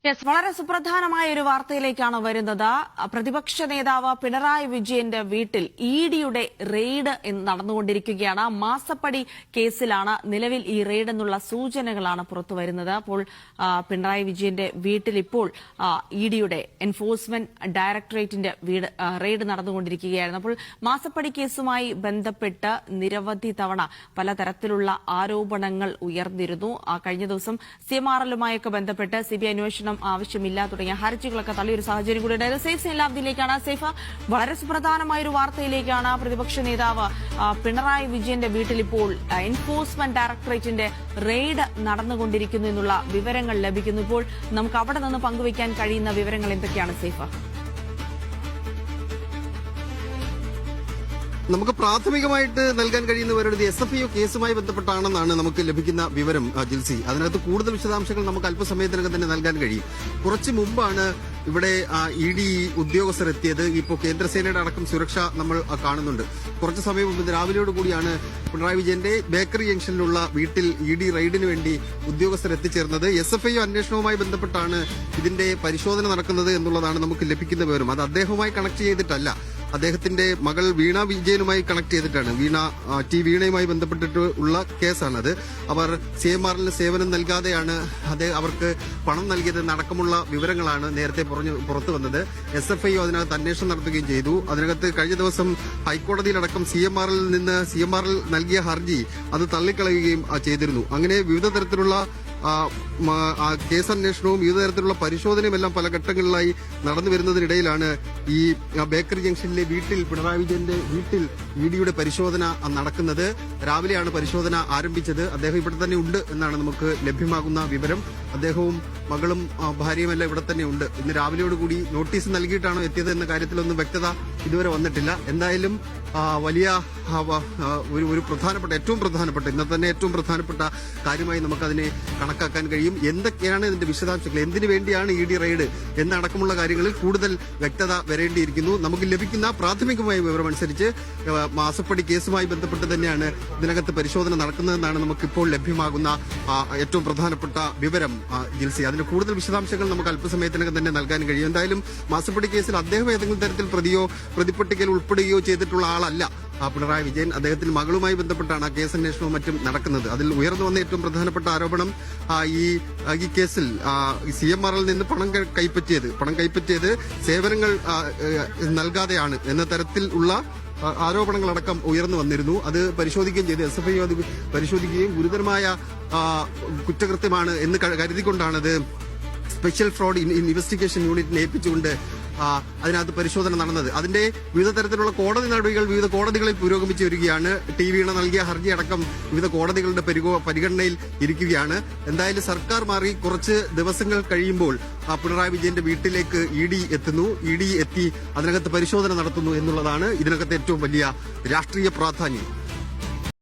Yes, വളരെ സുപ്രധാനമായ ഒരു വാർത്തയിലേക്കാണ് വരുന്നത്. പ്രതിപക്ഷ നേതാവ് പിണറായി വിജയന്റെ വീട്ടിൽ ഇഡിയുടെ റെയ്ഡ് നടന്നുകൊണ്ടിരിക്കുകയാണ്. മാസപ്പടി കേസിലാണ് നിലവിൽ ഈ റെയ്ഡ് എന്നുള്ള സൂചനകളാണ് പുറത്തുവരുന്നത്. അപ്പോൾ പിണറായി വിജയന്റെ വീട്ടിൽ ഇപ്പോൾ ഇഡിയുടെ എൻഫോഴ്സ്മെന്റ് ഡയറക്ടറേറ്റിന്റെ റെയ്ഡ് നടന്നുകൊണ്ടിരിക്കുകയായിരുന്നു. അപ്പോൾ മാസപ്പടി കേസുമായി ബന്ധപ്പെട്ട് നിരവധി തവണ പലതരത്തിലുള്ള ആരോപണങ്ങൾ ഉയർന്നിരുന്നു. കഴിഞ്ഞ ദിവസം CMRL-യുമായൊക്കെ ബന്ധപ്പെട്ട് CBI അന്വേഷണം ആവശ്യമില്ല തുടങ്ങിയ ഹർജികളൊക്കെ തള്ളിയൊരു സാഹചര്യം കൂടി ഉണ്ടായത്. സേഫ് സൈലാബ്ദിയിലേക്കാണ്. സേഫ, വളരെ സുപ്രധാനമായ ഒരു വാർത്തയിലേക്കാണ്. പ്രതിപക്ഷ നേതാവ് പിണറായി വിജയന്റെ വീട്ടിൽ ഇപ്പോൾ എൻഫോഴ്സ്മെന്റ് ഡയറക്ടറേറ്റിന്റെ റെയ്ഡ് നടന്നുകൊണ്ടിരിക്കുന്നു എന്നുള്ള വിവരങ്ങൾ ലഭിക്കുന്നു. ഇപ്പോൾ നമുക്ക് അവിടെ നിന്ന് പങ്കുവയ്ക്കാൻ കഴിയുന്ന വിവരങ്ങൾ എന്തൊക്കെയാണ് സേഫ? നമുക്ക് പ്രാഥമികമായിട്ട് നൽകാൻ കഴിയുന്നവരുടെ SFIO കേസുമായി ബന്ധപ്പെട്ടാണെന്നാണ് നമുക്ക് ലഭിക്കുന്ന വിവരം ജിൽസി. അതിനകത്ത് കൂടുതൽ വിശദാംശങ്ങൾ നമുക്ക് അല്പസമയത്തിനകം തന്നെ നൽകാൻ കഴിയും. കുറച്ചു മുമ്പാണ് ഇവിടെ ED ഉദ്യോഗസ്ഥർ എത്തിയത്. ഇപ്പോൾ കേന്ദ്രസേനയുടെ അടക്കം സുരക്ഷ നമ്മൾ കാണുന്നുണ്ട്. കുറച്ചു സമയം മുമ്പ് രാവിലെയോട് കൂടിയാണ് പിണറായി വിജയന്റെ ബേക്കറി ജംഗ്ഷനിലുള്ള വീട്ടിൽ ED റെയ്ഡിന് വേണ്ടി ഉദ്യോഗസ്ഥർ എത്തിച്ചേർന്നത്. SFIO അന്വേഷണവുമായി ബന്ധപ്പെട്ടാണ് ഇതിന്റെ പരിശോധന നടക്കുന്നത് എന്നുള്ളതാണ് നമുക്ക് ലഭിക്കുന്ന വിവരം. അത് അദ്ദേഹവുമായി കണക്ട് ചെയ്തിട്ടല്ല, അദ്ദേഹത്തിന്റെ മകൾ വീണ വിജയനുമായി കണക്ട് ചെയ്തിട്ടാണ്. വീണയുമായി ബന്ധപ്പെട്ടിട്ട് ഉള്ള കേസാണത്. അവർ CMRL-ന് സേവനം നൽകാതെയാണ് അവർക്ക് പണം നൽകിയതെന്നടക്കമുള്ള വിവരങ്ങളാണ് നേരത്തെ പുറത്തു വന്നത്. SFIO അതിനകത്ത് അന്വേഷണം നടത്തുകയും ചെയ്തു. അതിനകത്ത് കഴിഞ്ഞ ദിവസം ഹൈക്കോടതിയിലടക്കം CMRL നൽകിയ ഹർജി അത് തള്ളിക്കളയുകയും ചെയ്തിരുന്നു. അങ്ങനെ വിവിധ തരത്തിലുള്ള കേസന്വേഷണവും വിവിധ തരത്തിലുള്ള പരിശോധനയും എല്ലാം പല ഘട്ടങ്ങളിലായി നടന്നു വരുന്നതിനിടയിലാണ് ഈ ബേക്കറി ജംഗ്ഷനിലെ വീട്ടിൽ, പിണറായി വിജയന്റെ വീട്ടിൽ EDയുടെ പരിശോധന നടക്കുന്നത്. രാവിലെയാണ് പരിശോധന ആരംഭിച്ചത്. അദ്ദേഹം ഇവിടെ തന്നെ ഉണ്ട് എന്നാണ് നമുക്ക് ലഭ്യമാകുന്ന വിവരം. അദ്ദേഹവും മകളും ഭാര്യയുമെല്ലാം ഇവിടെ തന്നെ ഉണ്ട്. ഇന്ന് രാവിലെയോടുകൂടി നോട്ടീസ് നൽകിയിട്ടാണോ എത്തിയത് എന്ന കാര്യത്തിലൊന്നും വ്യക്തത ഇതുവരെ വന്നിട്ടില്ല. എന്തായാലും വലിയ ഒരു ഏറ്റവും പ്രധാനപ്പെട്ട ഇന്നത്തെ തന്നെ ഏറ്റവും പ്രധാനപ്പെട്ട കാര്യമായി നമുക്കതിനെ കണക്കാക്കാൻ കഴിയും. എന്തൊക്കെയാണ് ഇതിന്റെ വിശദാംശങ്ങൾ, എന്തിനു വേണ്ടിയാണ് ED റെയ്ഡ് എന്നടക്കമുള്ള കാര്യങ്ങളിൽ കൂടുതൽ വ്യക്തത വരേണ്ടിയിരിക്കുന്നു. നമുക്ക് ലഭിക്കുന്ന പ്രാഥമികമായ വിവരമനുസരിച്ച് മാസപ്പടി കേസുമായി ബന്ധപ്പെട്ട് തന്നെയാണ് ഇതിനകത്ത് പരിശോധന നടക്കുന്നതെന്നാണ് നമുക്കിപ്പോൾ ലഭ്യമാകുന്ന ഏറ്റവും പ്രധാനപ്പെട്ട വിവരം ജിൽസി. അതിന്റെ കൂടുതൽ വിശദാംശങ്ങൾ നമുക്ക് അല്പസമയത്തിനകം തന്നെ നൽകാൻ കഴിയും. എന്തായാലും മാസപ്പടി കേസിൽ അദ്ദേഹം ഏതെങ്കിലും തരത്തിൽ പ്രതിപട്ടികയിൽ ഉൾപ്പെടുകയോ ചെയ്തിട്ടുള്ള ആളല്ല പിണറായി വിജയൻ. അദ്ദേഹത്തിന്റെ മകളുമായി ബന്ധപ്പെട്ടാണ് കേസന്വേഷണവും മറ്റും നടക്കുന്നത്. അതിൽ ഉയർന്നു വന്ന ഏറ്റവും പ്രധാനപ്പെട്ട ആരോപണം ഈ കേസിൽ CMRL നിന്ന് പണം കൈപ്പറ്റിയത് സേവനങ്ങൾ നൽകാതെയാണ് എന്ന തരത്തിലുള്ള ആരോപണങ്ങളടക്കം ഉയർന്നു വന്നിരുന്നു. അത് പരിശോധിക്കുകയും ചെയ്ത് SFIO അത് പരിശോധിക്കുകയും ഗുരുതരമായ കുറ്റകൃത്യമാണ് എന്ന് കരുതിക്കൊണ്ടാണത് സ്പെഷ്യൽ ഫ്രോഡ് ഇൻവെസ്റ്റിഗേഷൻ യൂണിറ്റിനെ ഏൽപ്പിച്ചുകൊണ്ട് അതിനകത്ത് പരിശോധന നടന്നത്. അതിന്റെ വിവിധ തരത്തിലുള്ള കോടതി നടപടികൾ വിവിധ കോടതികളിൽ പുരോഗമിച്ചു വരികയാണ്. വീണ നൽകിയ ഹർജി അടക്കം വിവിധ കോടതികളുടെ പരിഗണനയിൽ ഇരിക്കുകയാണ്. എന്തായാലും സർക്കാർ മാറി കുറച്ച് ദിവസങ്ങൾ കഴിയുമ്പോൾ പിണറായി വിജയന്റെ വീട്ടിലേക്ക് ED എത്തുന്നു. ED എത്തി അതിനകത്ത് പരിശോധന നടത്തുന്നു എന്നുള്ളതാണ് ഇതിനകത്ത് ഏറ്റവും വലിയ രാഷ്ട്രീയ പ്രാധാന്യം.